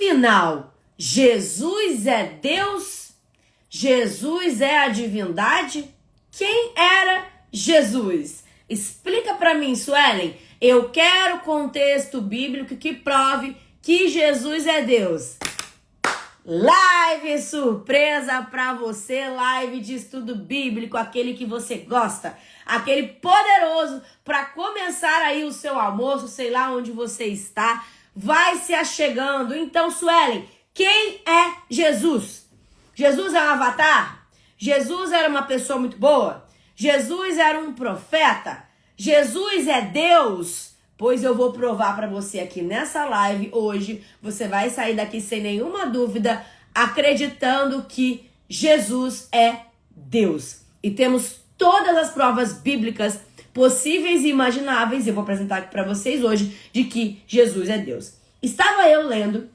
Afinal, Jesus é Deus? Jesus é a divindade? Quem era Jesus? Explica para mim, Suelen. Eu quero contexto bíblico que prove que Jesus é Deus. Live surpresa para você, live de estudo bíblico, aquele que você gosta, aquele poderoso para começar aí o seu almoço, sei lá onde você está, vai se achegando. Então, Suelen, quem é Jesus? Jesus é um avatar? Jesus era uma pessoa muito boa? Jesus era um profeta? Jesus é Deus? Pois eu vou provar para você aqui nessa live hoje. Você vai sair daqui sem nenhuma dúvida, acreditando que Jesus é Deus. E temos todas as provas bíblicas possíveis e imagináveis, eu vou apresentar aqui para vocês hoje, de que Jesus é Deus. Estava eu lendo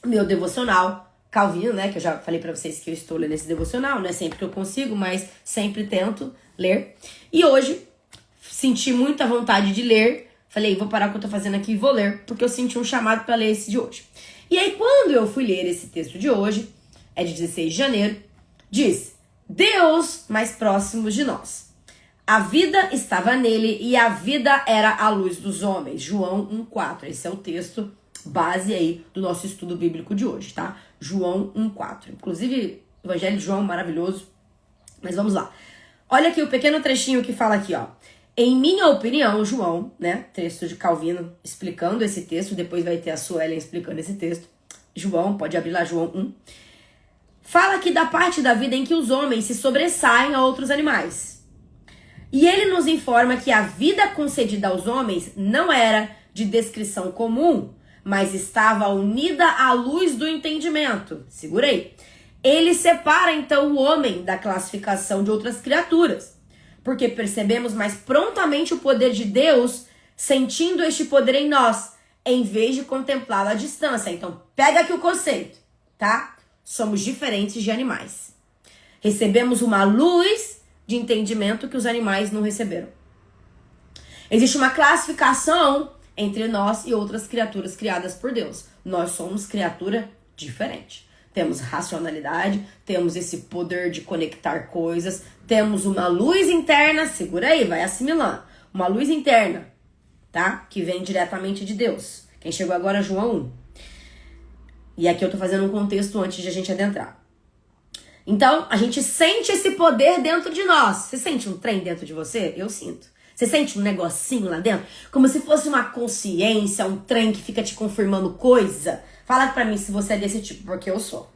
meu devocional, Calvino, né, que eu já falei para vocês que eu estou lendo esse devocional, não é sempre que eu consigo, mas sempre tento ler. E hoje senti muita vontade de ler. Falei, vou parar o que eu tô fazendo aqui e vou ler, porque eu senti um chamado para ler esse de hoje. E aí, quando eu fui ler esse texto de hoje, é de 16 de janeiro, diz: Deus mais próximo de nós. A vida estava nele e a vida era a luz dos homens. João 1,4. Esse é o texto base aí do nosso estudo bíblico de hoje, tá? João 1,4. Inclusive, o Evangelho de João, maravilhoso. Mas vamos lá. Olha aqui o pequeno trechinho que fala aqui, ó. Em minha opinião, João, né, texto de Calvino explicando esse texto, depois vai ter a Suelen explicando esse texto. João, pode abrir lá João 1. Fala aqui da parte da vida em que os homens se sobressaem a outros animais. E ele nos informa que a vida concedida aos homens não era de descrição comum, mas estava unida à luz do entendimento. Segura aí. Ele separa então o homem da classificação de outras criaturas, porque percebemos mais prontamente o poder de Deus, sentindo este poder em nós, em vez de contemplá-lo à distância. Então, pega aqui o conceito, tá? Somos diferentes de animais. Recebemos uma luz de entendimento que os animais não receberam. Existe uma classificação entre nós e outras criaturas criadas por Deus. Nós somos criatura diferente. Temos racionalidade, temos esse poder de conectar coisas, temos uma luz interna, segura aí, vai assimilando. Uma luz interna, tá? Que vem diretamente de Deus. Quem chegou agora é João 1. E aqui eu tô fazendo um contexto antes de a gente adentrar. Então, a gente sente esse poder dentro de nós. Você sente um trem dentro de você? Eu sinto. Você sente um negocinho lá dentro? Como se fosse uma consciência, um trem que fica te confirmando coisa? Fala pra mim se você é desse tipo, porque eu sou.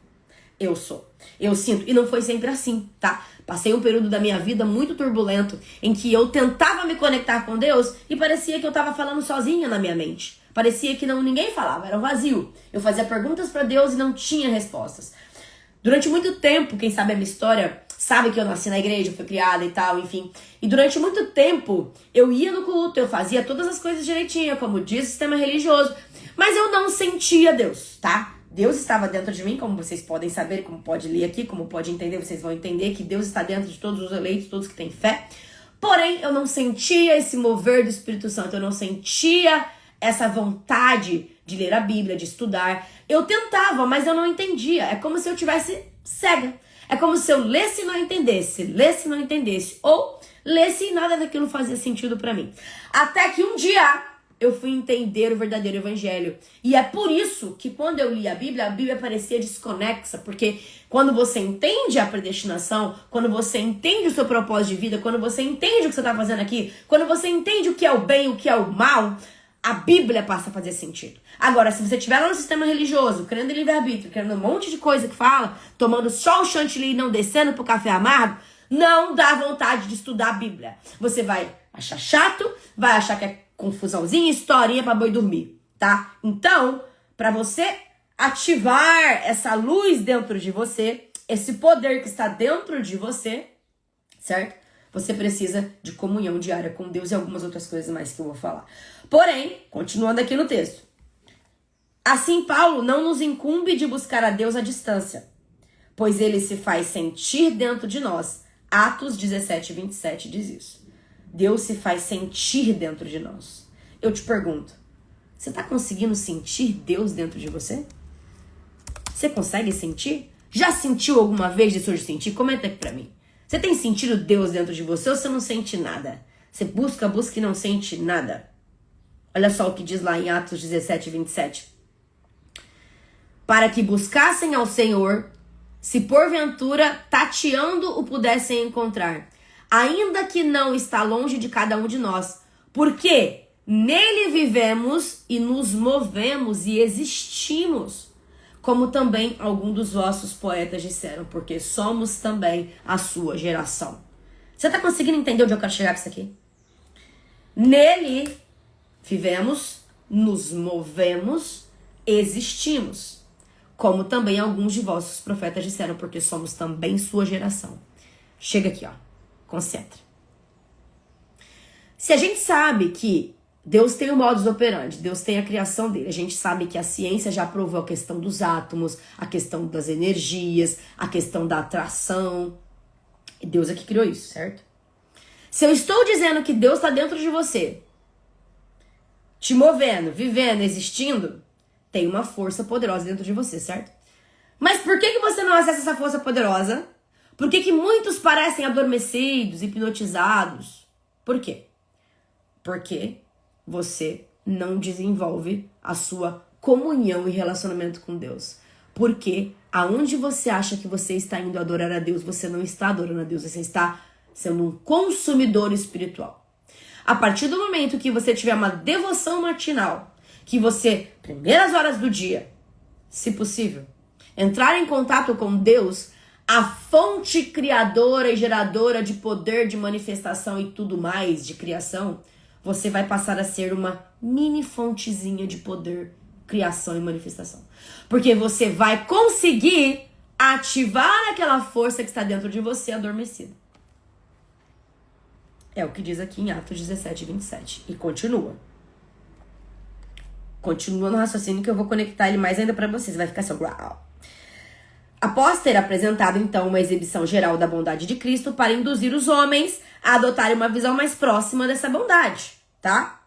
Eu sou. Eu sinto. E não foi sempre assim, tá? Passei um período da minha vida muito turbulento, em que eu tentava me conectar com Deus e parecia que eu tava falando sozinha na minha mente. Parecia que ninguém falava, era um vazio. Eu fazia perguntas pra Deus e não tinha respostas. Durante muito tempo, quem sabe a minha história, sabe que eu nasci na igreja, fui criada e tal, enfim. E durante muito tempo, eu ia no culto, eu fazia todas as coisas direitinho, como diz o sistema religioso. Mas eu não sentia Deus, tá? Deus estava dentro de mim, como vocês podem saber, como pode ler aqui, como pode entender, vocês vão entender que Deus está dentro de todos os eleitos, todos que têm fé. Porém, eu não sentia esse mover do Espírito Santo, eu não sentia essa vontade de ler a Bíblia, de estudar. Eu tentava, mas eu não entendia. É como se eu tivesse cega. É como se eu lesse e não entendesse, lesse e não entendesse, ou lesse e nada daquilo fazia sentido pra mim. Até que um dia eu fui entender o verdadeiro evangelho. E é por isso que quando eu li a Bíblia parecia desconexa, porque quando você entende a predestinação, quando você entende o seu propósito de vida, quando você entende o que você está fazendo aqui, quando você entende o que é o bem e o que é o mal, a Bíblia passa a fazer sentido. Agora, se você estiver lá no sistema religioso, crendo em livre-arbítrio, crendo um monte de coisa que fala, tomando só o chantilly e não descendo pro café amargo, não dá vontade de estudar a Bíblia. Você vai achar chato, vai achar que é confusãozinha, historinha pra boi dormir, tá? Então, pra você ativar essa luz dentro de você, esse poder que está dentro de você, certo? Você precisa de comunhão diária com Deus e algumas outras coisas mais que eu vou falar. Porém, continuando aqui no texto. Assim, Paulo não nos incumbe de buscar a Deus à distância, pois ele se faz sentir dentro de nós. Atos 17, 27 diz isso. Deus se faz sentir dentro de nós. Eu te pergunto, você está conseguindo sentir Deus dentro de você? Você consegue sentir? Já sentiu alguma vez deixou de sentir? Comenta aqui pra mim. Você tem sentido Deus dentro de você ou você não sente nada? Você busca e não sente nada. Olha só o que diz lá em Atos 17, 27. Para que buscassem ao Senhor, se porventura tateando o pudessem encontrar, ainda que não está longe de cada um de nós, porque nele vivemos e nos movemos e existimos, como também alguns dos vossos poetas disseram, porque somos também a sua geração. Você está conseguindo entender onde eu quero chegar com isso aqui? Nele vivemos, nos movemos, existimos, como também alguns de vossos profetas disseram, porque somos também sua geração. Chega aqui, ó. Concentra. Se a gente sabe que Deus tem o modus operandi, Deus tem a criação dele, a gente sabe que a ciência já provou a questão dos átomos, a questão das energias, a questão da atração. E Deus é que criou isso, certo? Se eu estou dizendo que Deus está dentro de você, te movendo, vivendo, existindo, tem uma força poderosa dentro de você, certo? Mas por que você não acessa essa força poderosa? Por que muitos parecem adormecidos, hipnotizados? Por quê? Porque você não desenvolve a sua comunhão e relacionamento com Deus. Porque aonde você acha que você está indo adorar a Deus, você não está adorando a Deus, você está sendo um consumidor espiritual. A partir do momento que você tiver uma devoção matinal, que você, primeiras horas do dia, se possível, entrar em contato com Deus, a fonte criadora e geradora de poder, de manifestação e tudo mais, de criação, você vai passar a ser uma mini fontezinha de poder, criação e manifestação. Porque você vai conseguir ativar aquela força que está dentro de você adormecida. É o que diz aqui em Atos 17, 27. E continua. Continua no raciocínio que eu vou conectar ele mais ainda para vocês. Vai ficar assim, uau. Após ter apresentado, então, uma exibição geral da bondade de Cristo para induzir os homens a adotarem uma visão mais próxima dessa bondade, tá?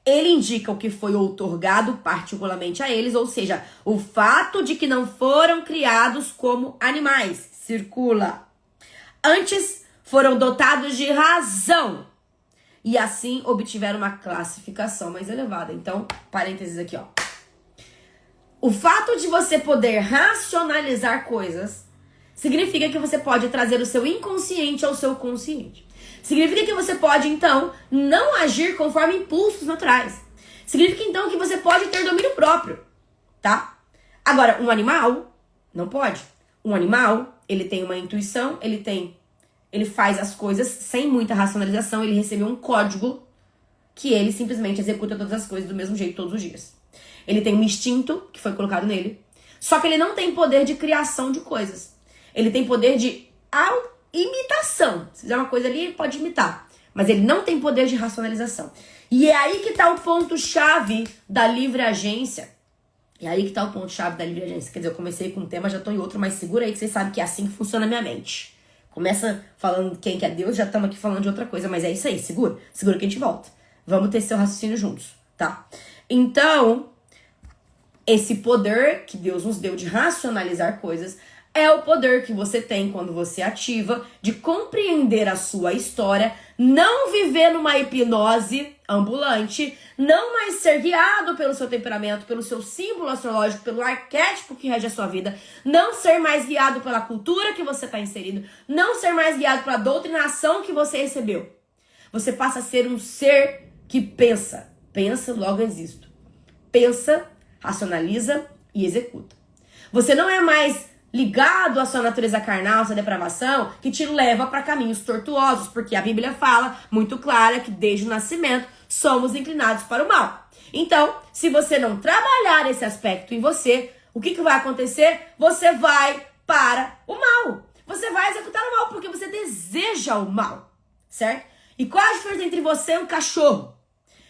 Ele indica o que foi outorgado particularmente a eles, ou seja, o fato de que não foram criados como animais. Circula. Antes, foram dotados de razão e assim obtiveram uma classificação mais elevada. Então, parênteses aqui, ó. O fato de você poder racionalizar coisas significa que você pode trazer o seu inconsciente ao seu consciente. Significa que você pode, então, não agir conforme impulsos naturais. Significa, então, que você pode ter domínio próprio, tá? Agora, um animal não pode. Um animal, ele tem uma intuição, ele faz as coisas sem muita racionalização, ele recebeu um código que ele simplesmente executa todas as coisas do mesmo jeito todos os dias. Ele tem um instinto que foi colocado nele, só que ele não tem poder de criação de coisas. Ele tem poder de imitação. Se fizer uma coisa ali, ele pode imitar, mas ele não tem poder de racionalização. E é aí que tá o ponto-chave da livre agência. É aí que tá o ponto-chave da livre agência. Quer dizer, eu comecei com um tema, já tô em outro, mas segura aí que vocês sabem que é assim que funciona a minha mente. Começa falando quem que é Deus, já estamos aqui falando de outra coisa, mas é isso aí, segura que a gente volta. Vamos ter seu raciocínio juntos, tá? Então, esse poder que Deus nos deu de racionalizar coisas é o poder que você tem quando você ativa de compreender a sua história, não viver numa hipnose ambulante, não mais ser guiado pelo seu temperamento, pelo seu símbolo astrológico, pelo arquétipo que rege a sua vida, não ser mais guiado pela cultura que você está inserido, não ser mais guiado pela doutrinação que você recebeu. Você passa a ser um ser que pensa. Pensa, logo existo. Pensa, racionaliza e executa. Você não é mais ligado à sua natureza carnal, à sua depravação, que te leva para caminhos tortuosos, porque a Bíblia fala muito clara que desde o nascimento somos inclinados para o mal. Então, se você não trabalhar esse aspecto em você, o que vai acontecer? Você vai para o mal. Você vai executar o mal porque você deseja o mal, certo? E qual a diferença entre você e um cachorro?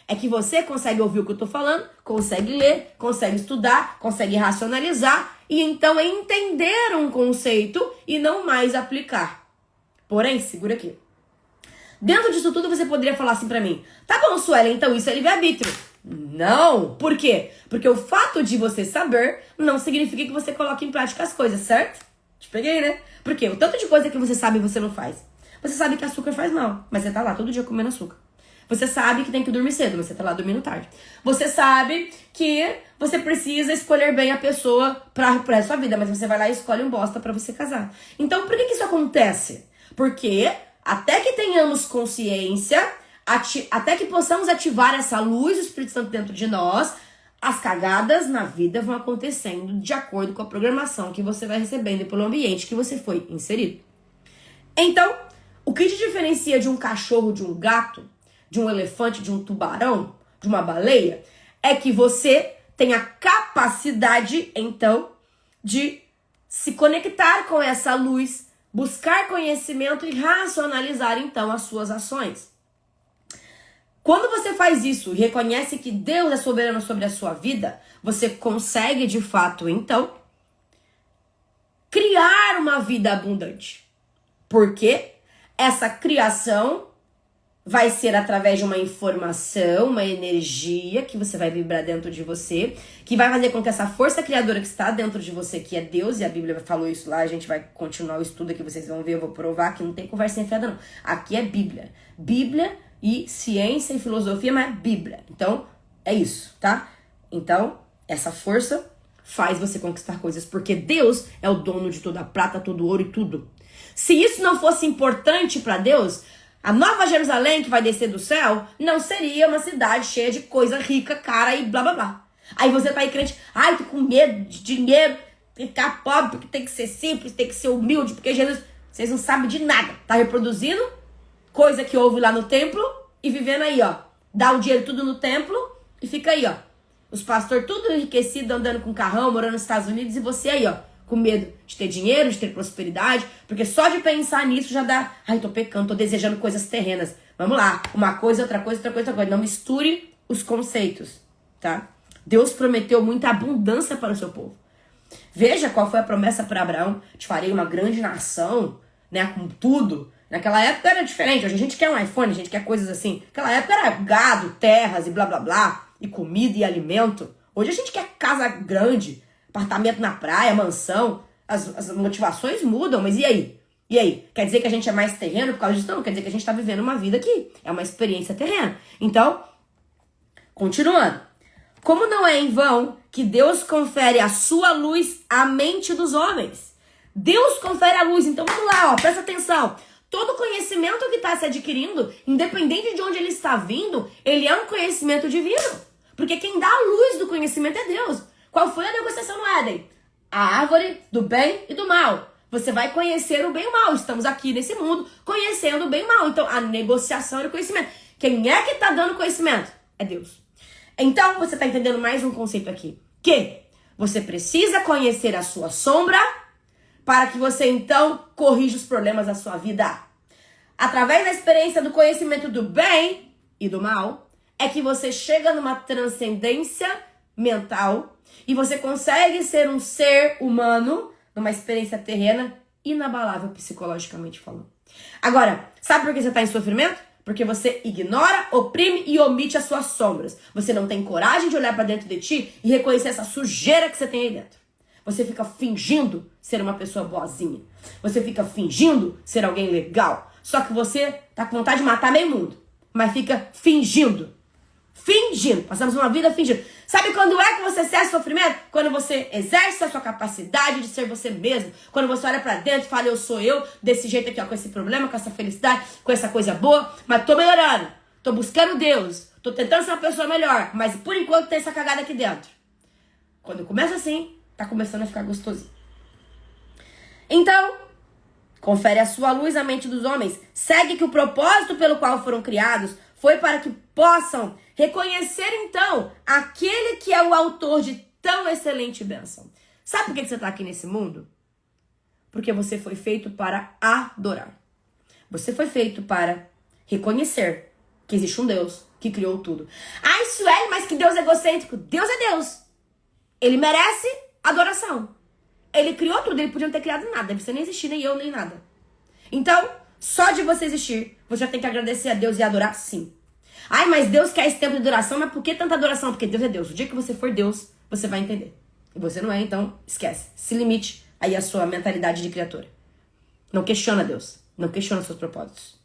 É que você consegue ouvir o que eu tô falando, consegue ler, consegue estudar, consegue racionalizar e então entender um conceito e não mais aplicar. Porém, segura aqui. Dentro disso tudo você poderia falar assim pra mim: tá bom, Suelen, então isso é livre-arbítrio. Não. Por quê? Porque o fato de você saber não significa que você coloque em prática as coisas, certo? Te peguei, né? Porque o tanto de coisa que você sabe e você não faz. Você sabe que açúcar faz mal, mas você tá lá todo dia comendo açúcar. Você sabe que tem que dormir cedo, mas você tá lá dormindo tarde. Você sabe que você precisa escolher bem a pessoa pra sua vida, mas você vai lá e escolhe um bosta pra você casar. Então, por que isso acontece? Porque até que tenhamos consciência, até que possamos ativar essa luz do Espírito Santo dentro de nós, as cagadas na vida vão acontecendo de acordo com a programação que você vai recebendo e pelo ambiente que você foi inserido. Então, o que te diferencia de um cachorro, de um gato, de um elefante, de um tubarão, de uma baleia, é que você tem a capacidade, então, de se conectar com essa luz, buscar conhecimento e racionalizar, então, as suas ações. Quando você faz isso e reconhece que Deus é soberano sobre a sua vida, você consegue, de fato, então, criar uma vida abundante. Porque essa criação vai ser através de uma informação, uma energia que você vai vibrar dentro de você, que vai fazer com que essa força criadora que está dentro de você, que é Deus, e a Bíblia falou isso lá, a gente vai continuar o estudo aqui, vocês vão ver, eu vou provar que não tem conversa fiada não. Aqui é Bíblia. Bíblia e ciência e filosofia, mas é Bíblia. Então, é isso, tá? Então, essa força faz você conquistar coisas, porque Deus é o dono de toda a prata, todo o ouro e tudo. Se isso não fosse importante para Deus, a Nova Jerusalém, que vai descer do céu, não seria uma cidade cheia de coisa rica, cara e blá blá blá. Aí você tá aí crente, ai, tô com medo de dinheiro, tem que ficar pobre, porque tem que ser simples, tem que ser humilde, porque Jesus, vocês não sabem de nada. Tá reproduzindo coisa que houve lá no templo e vivendo aí, ó. Dá o dinheiro tudo no templo e fica aí, ó. Os pastores tudo enriquecidos, andando com carrão, morando nos Estados Unidos, e você aí, ó, com medo de ter dinheiro, de ter prosperidade, porque só de pensar nisso já dá, ai, tô pecando, tô desejando coisas terrenas. Vamos lá, uma coisa, outra coisa, outra coisa, outra coisa. Não misture os conceitos, tá? Deus prometeu muita abundância para o seu povo. Veja qual foi a promessa para Abraão. Te farei uma grande nação, né, com tudo. Naquela época era diferente, hoje a gente quer um iPhone, a gente quer coisas assim. Naquela época era gado, terras e blá blá blá, e comida e alimento. Hoje a gente quer casa grande, apartamento na praia, mansão. As motivações mudam, mas e aí? E aí? Quer dizer que a gente é mais terreno por causa disso? Não, quer dizer que a gente tá vivendo uma vida aqui. É uma experiência terrena. Então, continuando. Como não é em vão que Deus confere a sua luz à mente dos homens? Deus confere a luz. Então vamos lá, ó, presta atenção. Todo conhecimento que está se adquirindo, independente de onde ele está vindo, ele é um conhecimento divino. Porque quem dá a luz do conhecimento é Deus. Qual foi a negociação no Éden? A árvore do bem e do mal. Você vai conhecer o bem e o mal. Estamos aqui nesse mundo conhecendo o bem e o mal. Então, a negociação é o conhecimento. Quem é que está dando conhecimento? É Deus. Então, você está entendendo mais um conceito aqui. Que você precisa conhecer a sua sombra para que você, então, corrija os problemas da sua vida. Através da experiência do conhecimento do bem e do mal, é que você chega numa transcendência mental e você consegue ser um ser humano numa experiência terrena inabalável psicologicamente falando. Agora, sabe por que você está em sofrimento? Porque você ignora, oprime e omite as suas sombras. Você não tem coragem de olhar para dentro de ti e reconhecer essa sujeira que você tem aí dentro. Você fica fingindo ser uma pessoa boazinha. Você fica fingindo ser alguém legal. Só que você tá com vontade de matar meio mundo. Mas fica fingindo. Fingindo. Passamos uma vida fingindo. Sabe quando é que você cessa o sofrimento? Quando você exerce a sua capacidade de ser você mesmo. Quando você olha pra dentro e fala, eu sou eu, desse jeito aqui, ó, com esse problema, com essa felicidade, com essa coisa boa, mas tô melhorando. Tô buscando Deus. Tô tentando ser uma pessoa melhor. Mas por enquanto tem essa cagada aqui dentro. Quando começa assim, tá começando a ficar gostosinho. Então, confere a sua luz à mente dos homens. Segue que o propósito pelo qual foram criados foi para que possam reconhecer, então, aquele que é o autor de tão excelente bênção. Sabe por que você está aqui nesse mundo? Porque você foi feito para adorar. Você foi feito para reconhecer que existe um Deus que criou tudo. Ai, Sueli, mas que Deus é egocêntrico. Deus é Deus. Ele merece adoração. Ele criou tudo, ele podia não ter criado nada. Você nem existir, nem eu, nem nada. Então, só de você existir, você já tem que agradecer a Deus e adorar sim. Ai, mas Deus quer esse tempo de adoração, mas por que tanta adoração? Porque Deus é Deus. O dia que você for Deus, você vai entender. E você não é, então esquece. Se limite aí a sua mentalidade de criatura. Não questiona Deus. Não questiona seus propósitos.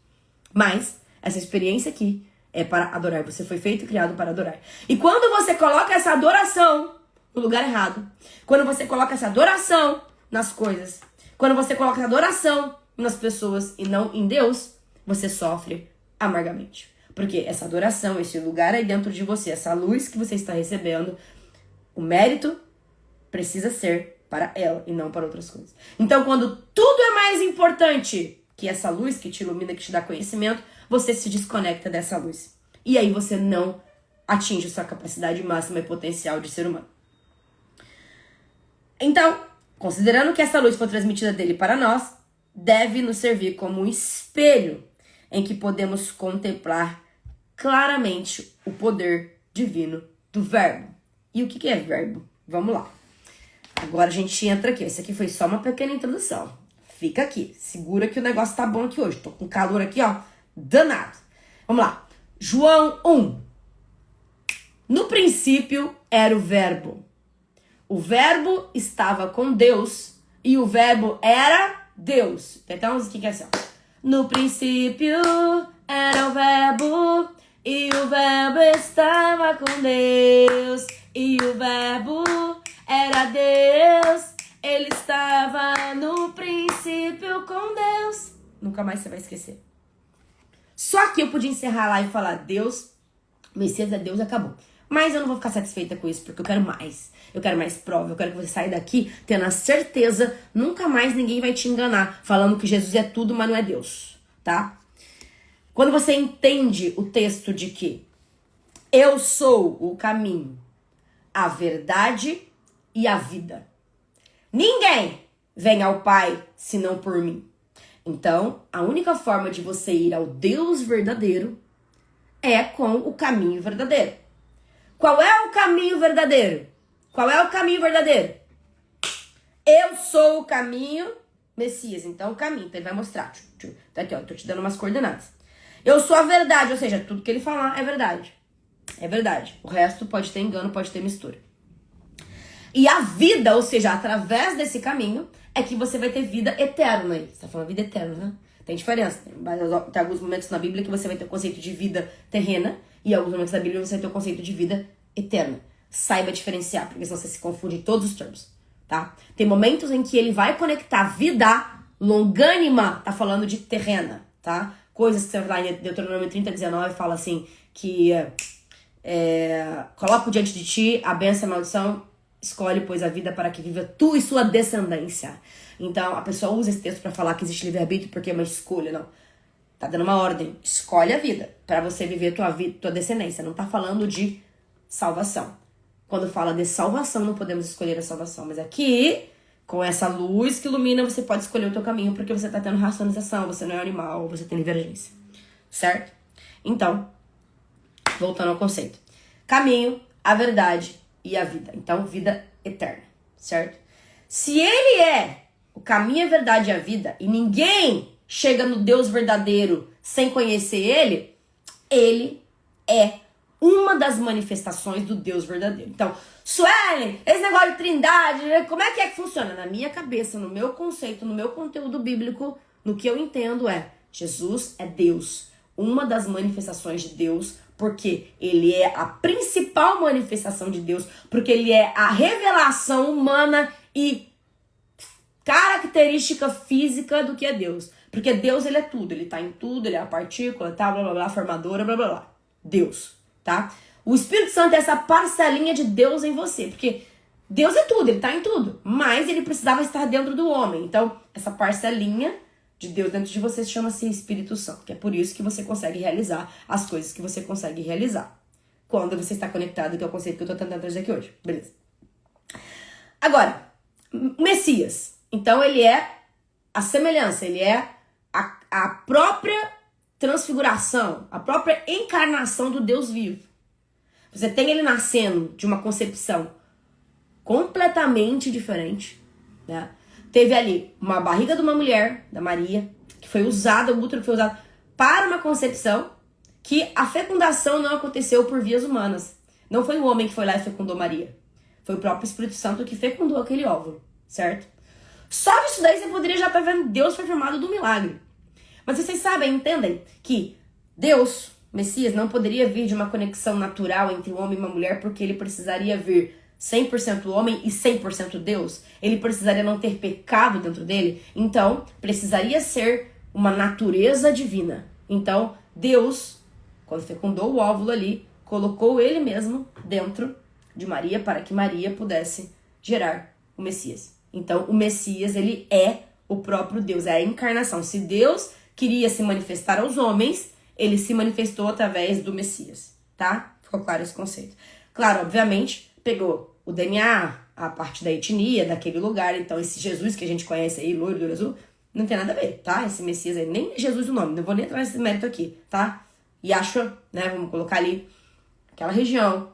Mas essa experiência aqui é para adorar. Você foi feito e criado para adorar. E quando você coloca essa adoração no lugar errado, quando você coloca essa adoração nas coisas, quando você coloca essa adoração nas pessoas e não em Deus, você sofre amargamente. Porque essa adoração, esse lugar aí dentro de você, essa luz que você está recebendo, o mérito precisa ser para ela e não para outras coisas. Então, quando tudo é mais importante que essa luz que te ilumina, que te dá conhecimento, você se desconecta dessa luz. E aí você não atinge sua capacidade máxima e potencial de ser humano. Então, considerando que essa luz foi transmitida dele para nós, deve nos servir como um espelho em que podemos contemplar claramente o poder divino do verbo. E o que é verbo? Vamos lá. Agora a gente entra aqui. Esse aqui foi só uma pequena introdução. Fica aqui. Segura que o negócio tá bom aqui hoje. Tô com calor aqui, ó. Danado. Vamos lá. João 1. No princípio era o verbo. O verbo estava com Deus e o verbo era Deus. Então, o que é assim? No princípio era o verbo e o verbo estava com Deus e o verbo era Deus. Ele estava no princípio com Deus. Nunca mais você vai esquecer. Só que eu podia encerrar lá e falar Deus, Messias é Deus, acabou. Mas eu não vou ficar satisfeita com isso, porque eu quero mais. Eu quero mais prova, eu quero que você saia daqui tendo a certeza, nunca mais ninguém vai te enganar, falando que Jesus é tudo, mas não é Deus, tá? Quando você entende o texto de que eu sou o caminho, a verdade e a vida. Ninguém vem ao Pai senão por mim. Então, a única forma de você ir ao Deus verdadeiro é com o caminho verdadeiro. Qual é o caminho verdadeiro? Qual é o caminho verdadeiro? Eu sou o caminho, Messias. Então, o caminho. Então, ele vai mostrar. Tá aqui, ó. Tô te dando umas coordenadas. Eu sou a verdade. Ou seja, tudo que ele falar é verdade. É verdade. O resto pode ter engano, pode ter mistura. E a vida, ou seja, através desse caminho, é que você vai ter vida eterna. Você tá falando vida eterna, né? Tem diferença. Tem alguns momentos na Bíblia que você vai ter o conceito de vida terrena. E em alguns momentos da Bíblia você vai ter o conceito de vida eterna. Saiba diferenciar, porque senão você se confunde em todos os termos, tá? Tem momentos em que ele vai conectar vida longânima, tá falando de terrena, tá? Coisas que você vai lá em Deuteronômio 30:19 fala assim, que coloco diante de ti a bênção e a maldição, escolhe, pois, a vida para que viva tu e sua descendência. Então, a pessoa usa esse texto para falar que existe livre-arbítrio porque é uma escolha, não. Tá dando uma ordem. Escolhe a vida para você viver tua descendência. Não tá falando de salvação. Quando fala de salvação, não podemos escolher a salvação. Mas aqui, com essa luz que ilumina, você pode escolher o teu caminho porque você tá tendo racionalização, você não é animal, você tem divergência. Certo? Então, voltando ao conceito. Caminho, a verdade e a vida. Então, vida eterna. Certo? Se ele é o caminho, a verdade e a vida, e ninguém chega no Deus verdadeiro sem conhecer ele, ele é uma das manifestações do Deus verdadeiro. Então, Suelen, esse negócio de trindade, como é que funciona? Na minha cabeça, no meu conceito, no meu conteúdo bíblico, no que eu entendo Jesus é Deus. Uma das manifestações de Deus, porque ele é a principal manifestação de Deus, porque ele é a revelação humana e característica física do que é Deus. Porque Deus, ele é tudo. Ele tá em tudo, ele é a partícula, tá, blá, blá, blá, formadora, blá, blá, blá. Deus, tá? O Espírito Santo é essa parcelinha de Deus em você. Porque Deus é tudo, ele tá em tudo. Mas ele precisava estar dentro do homem. Então, essa parcelinha de Deus dentro de você chama-se Espírito Santo. Que é por isso que você consegue realizar as coisas que você consegue realizar. Quando você está conectado, que é o conceito que eu tô tentando trazer aqui hoje. Beleza. Agora, Messias. Então, ele é a semelhança, ele é a própria transfiguração, a própria encarnação do Deus vivo. Você tem ele nascendo de uma concepção completamente diferente, né? Teve ali uma barriga de uma mulher, da Maria, que foi usada, o útero que foi usado para uma concepção, que a fecundação não aconteceu por vias humanas. Não foi o homem que foi lá e fecundou Maria. Foi o próprio Espírito Santo que fecundou aquele óvulo, certo? Só disso daí você poderia já estar vendo Deus foi formado do milagre. Mas vocês sabem, entendem que Deus, Messias, não poderia vir de uma conexão natural entre um homem e uma mulher, porque ele precisaria vir 100% homem e 100% Deus. Ele precisaria não ter pecado dentro dele. Então, precisaria ser uma natureza divina. Então, Deus, quando fecundou o óvulo ali, colocou ele mesmo dentro de Maria para que Maria pudesse gerar o Messias. Então, o Messias, ele é o próprio Deus, é a encarnação. Se Deus queria se manifestar aos homens, ele se manifestou através do Messias, tá? Ficou claro esse conceito. Claro, obviamente, pegou o DNA, a parte da etnia daquele lugar. Então, esse Jesus que a gente conhece aí, loiro, do olho azul, não tem nada a ver, tá? Esse Messias aí, nem é Jesus o nome, não vou nem entrar nesse mérito aqui, tá? Yahshua, né, vamos colocar ali, aquela região,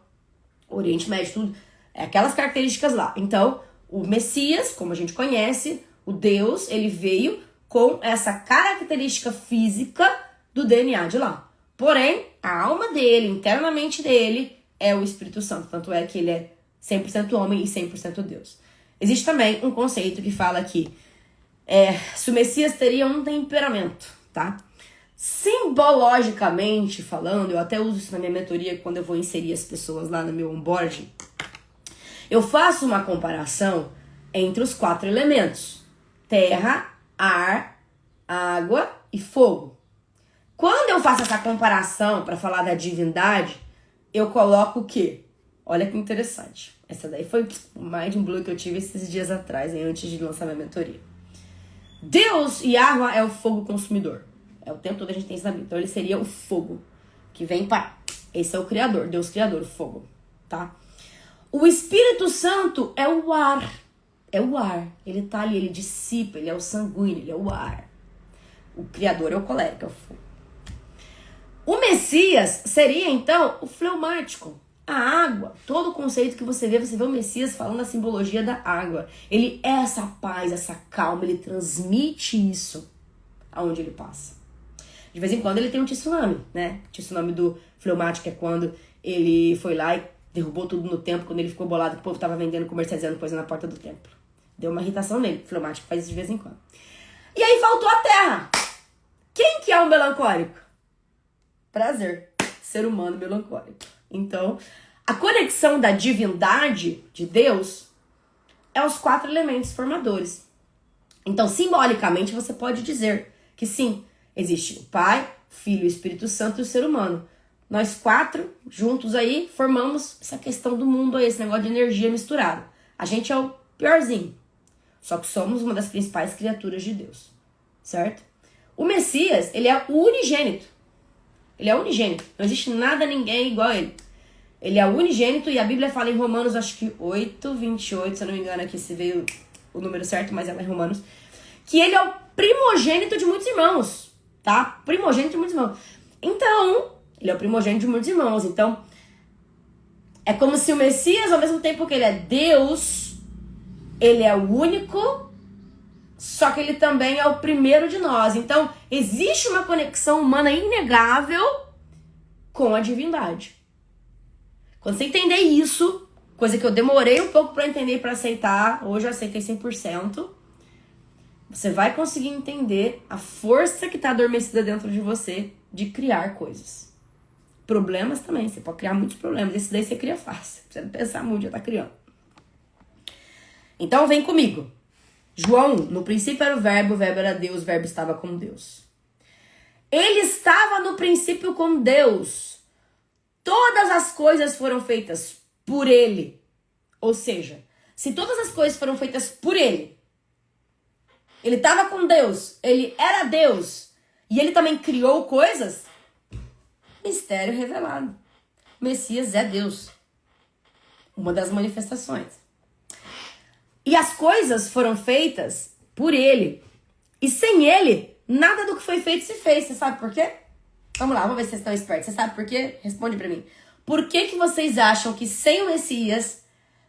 Oriente Médio, tudo, aquelas características lá. Então, o Messias, como a gente conhece, o Deus, ele veio com essa característica física do DNA de lá. Porém, a alma dele, internamente dele, é o Espírito Santo. Tanto é que ele é 100% homem e 100% Deus. Existe também um conceito que fala que se o Messias teria um temperamento, tá? Simbologicamente falando, eu até uso isso na minha mentoria quando eu vou inserir as pessoas lá no meu onboarding. Eu faço uma comparação entre os 4 elementos: terra, ar, água e fogo. Quando eu faço essa comparação para falar da divindade, eu coloco o quê? Olha que interessante. Essa daí foi o mind blow que eu tive esses dias atrás, antes de lançar minha mentoria. Deus, Yahweh, é o fogo consumidor. É o tempo todo a gente tem isso na Bíblia. Então ele seria o fogo que vem para... Esse é o Criador, Deus Criador, o fogo, tá? O Espírito Santo é o ar. É o ar. Ele tá ali, ele dissipa, ele é o sanguíneo, ele é o ar. O Criador é o colérico, é o fogo. O Messias seria, então, o fleumático. A água. Todo o conceito que você vê o Messias falando a simbologia da água. Ele é essa paz, essa calma, ele transmite isso aonde ele passa. De vez em quando ele tem um tsunami, né? O tsunami do fleumático é quando ele foi lá e derrubou tudo no templo, quando ele ficou bolado que o povo tava vendendo, comercializando coisa na porta do templo. Deu uma irritação nele. O fleumático faz isso de vez em quando. E aí faltou a terra. Quem que é o melancólico? Prazer. Ser humano melancólico. Então, a conexão da divindade de Deus é os 4 elementos formadores. Então, simbolicamente, você pode dizer que sim, existe o Pai, o Filho, o Espírito Santo e o ser humano. Nós 4, juntos aí, formamos essa questão do mundo aí, esse negócio de energia misturada. A gente é o piorzinho. Só que somos uma das principais criaturas de Deus. Certo? O Messias, ele é o unigênito. Ele é unigênito. Não existe nada, ninguém igual a ele. Ele é unigênito e a Bíblia fala em Romanos, acho que 8:28, se eu não me engano aqui se veio o número certo, mas ela é em Romanos, que ele é o primogênito de muitos irmãos, tá? Primogênito de muitos irmãos. Então, ele é o primogênito de muitos irmãos. Então, é como se o Messias, ao mesmo tempo que ele é Deus, ele é o único, só que ele também é o primeiro de nós. Então, existe uma conexão humana inegável com a divindade. Quando você entender isso, coisa que eu demorei um pouco para entender e para aceitar, hoje eu aceitei 100%, você vai conseguir entender a força que está adormecida dentro de você de criar coisas. Problemas também, você pode criar muitos problemas, esse daí você cria fácil, você não pensar muito, já está criando. Então vem comigo. João 1, no princípio era o verbo era Deus, o verbo estava com Deus. Ele estava no princípio com Deus. Todas as coisas foram feitas por ele. Ou seja, se todas as coisas foram feitas por ele, ele estava com Deus, ele era Deus, e ele também criou coisas, mistério revelado. O Messias é Deus. Uma das manifestações. E as coisas foram feitas por ele. E sem ele, nada do que foi feito se fez. Você sabe por quê? Vamos lá, vamos ver se vocês estão espertos. Você sabe por quê? Responde pra mim. Por que que vocês acham que sem o Messias,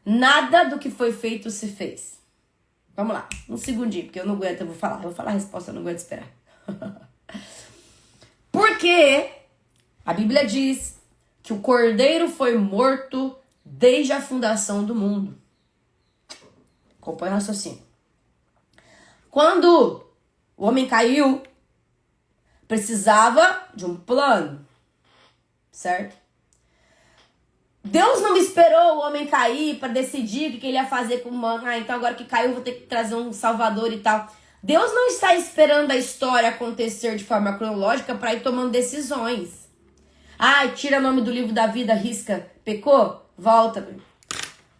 nada do que foi feito se fez? Vamos lá, um segundinho, porque eu não aguento, eu vou falar a resposta, eu não aguento esperar. Porque A Bíblia diz que o Cordeiro foi morto desde a fundação do mundo. Acompanha o raciocínio. Quando o homem caiu, precisava de um plano, certo? Deus não esperou o homem cair para decidir o que ele ia fazer com o humano. Então agora que caiu, vou ter que trazer um salvador e tal. Deus não está esperando a história acontecer de forma cronológica para ir tomando decisões. Tira o nome do livro da vida, risca, pecou, volta.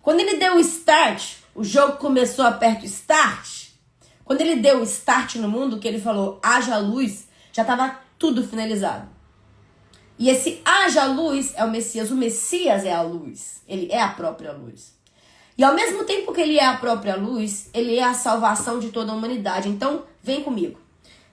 Quando ele deu o start, o jogo começou, aperta o start. Quando ele deu o start no mundo, que ele falou, haja luz, já estava tudo finalizado. E esse haja luz é o Messias. O Messias é a luz. Ele é a própria luz. E ao mesmo tempo que ele é a própria luz, ele é a salvação de toda a humanidade. Então, vem comigo.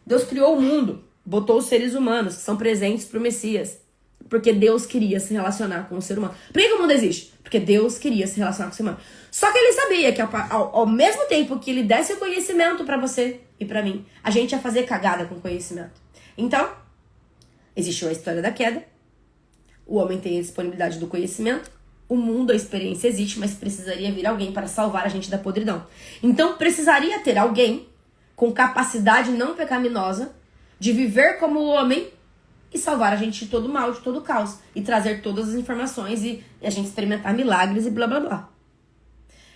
Deus criou o mundo, botou os seres humanos, que são presentes para o Messias. Porque Deus queria se relacionar com o ser humano. Por que o mundo existe? Porque Deus queria se relacionar com o ser humano. Só que ele sabia que ao mesmo tempo que ele desse o conhecimento para você e para mim, a gente ia fazer cagada com o conhecimento. Então, existiu a história da queda. O homem tem a disponibilidade do conhecimento. O mundo, a experiência existe, mas precisaria vir alguém para salvar a gente da podridão. Então, precisaria ter alguém com capacidade não pecaminosa de viver como o homem e salvar a gente de todo mal, de todo caos. E trazer todas as informações e a gente experimentar milagres e blá blá blá.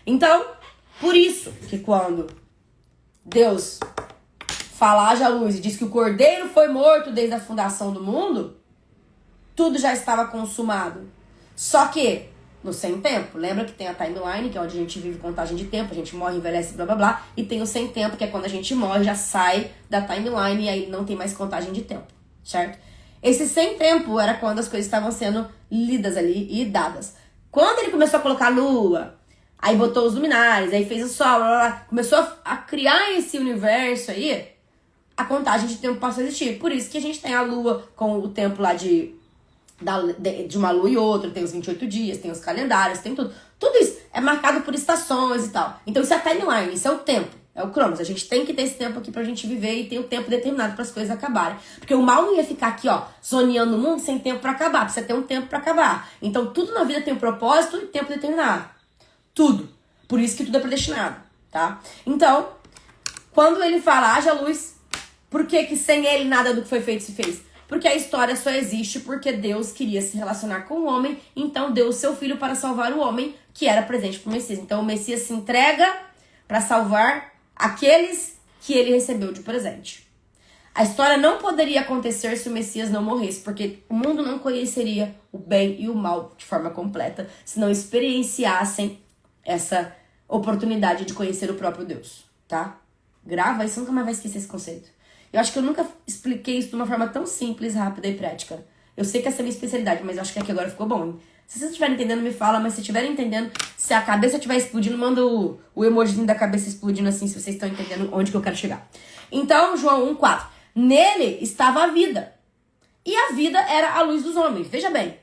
Então, por isso que quando Deus fala, haja luz, e diz que o Cordeiro foi morto desde a fundação do mundo, tudo já estava consumado. Só que, no sem tempo, lembra que tem a timeline, que é onde a gente vive contagem de tempo, a gente morre, envelhece, blá blá blá, e tem o sem tempo, que é quando a gente morre, já sai da timeline e aí não tem mais contagem de tempo, certo? Esse sem tempo era quando as coisas estavam sendo lidas ali e dadas. Quando ele começou a colocar a lua, aí botou os luminares, aí fez o sol, blá blá blá, começou a criar esse universo aí, a contagem de tempo passou a existir. Por isso que a gente tem a lua com o tempo lá de uma lua e outra, tem os 28 dias, tem os calendários, tem tudo. Tudo isso é marcado por estações e tal. Então isso é a timeline, isso é o tempo, é o Cronos. A gente tem que ter esse tempo aqui pra gente viver e tem o tempo determinado para as coisas acabarem. Porque o mal não ia ficar aqui, ó, zoneando o mundo sem tempo pra acabar. Precisa ter um tempo pra acabar. Então tudo na vida tem um propósito e tempo determinado. Tudo. Por isso que tudo é predestinado, tá? Então, quando ele fala, haja luz, por que sem ele nada do que foi feito se fez? Porque a história só existe porque Deus queria se relacionar com o homem, então deu o seu filho para salvar o homem, que era presente para o Messias. Então o Messias se entrega para salvar aqueles que ele recebeu de presente. A história não poderia acontecer se o Messias não morresse, porque o mundo não conheceria o bem e o mal de forma completa, se não experienciassem essa oportunidade de conhecer o próprio Deus, tá? Grava isso, nunca mais vai esquecer esse conceito. Eu acho que eu nunca expliquei isso de uma forma tão simples, rápida e prática. Eu sei que essa é a minha especialidade, mas eu acho que aqui agora ficou bom, hein? Se vocês estiverem entendendo, me fala, mas se estiverem entendendo, se a cabeça estiver explodindo, manda o emojizinho da cabeça explodindo assim, se vocês estão entendendo onde que eu quero chegar. Então, João 1,4. Nele estava a vida. E a vida era a luz dos homens. Veja bem.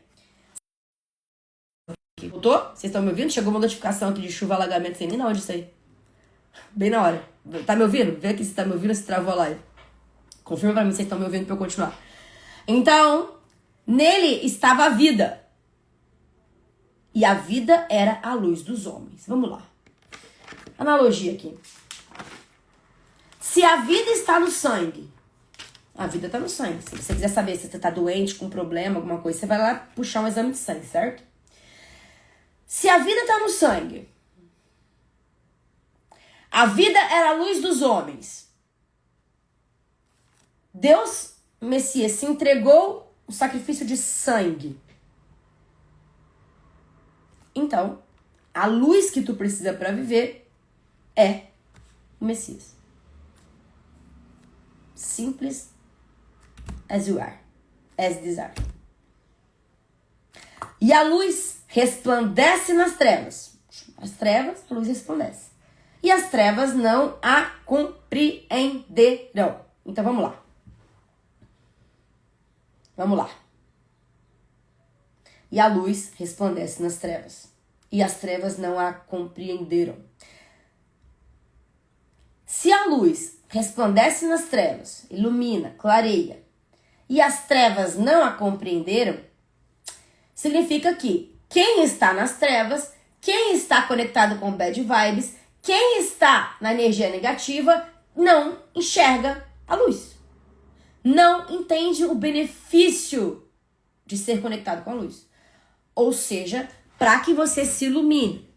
Voltou? Vocês estão me ouvindo? Chegou uma notificação aqui de chuva, alagamento, sem nem na onde isso aí. Bem na hora. Tá me ouvindo? Vê aqui se tá me ouvindo, se travou a live. Confirma pra mim se vocês estão me ouvindo pra eu continuar. Então, nele estava a vida. E a vida era a luz dos homens. Vamos lá. Analogia aqui. Se a vida está no sangue, a vida está no sangue. Se você quiser saber se você está doente, com problema, alguma coisa, você vai lá puxar um exame de sangue, certo? Se a vida está no sangue, a vida era a luz dos homens. Deus, Messias, se entregou o sacrifício de sangue. Então, a luz que tu precisa para viver é o Messias. Simples as you are, as these are. E a luz resplandece nas trevas. As trevas, a luz resplandece. E as trevas não a compreenderão. Então vamos lá. Vamos lá. E a luz resplandece nas trevas. E as trevas não a compreenderam. Se a luz resplandece nas trevas, ilumina, clareia, e as trevas não a compreenderam, significa que quem está nas trevas, quem está conectado com bad vibes, quem está na energia negativa, não enxerga a luz. Não entende o benefício de ser conectado com a luz. Ou seja, para que você se ilumine,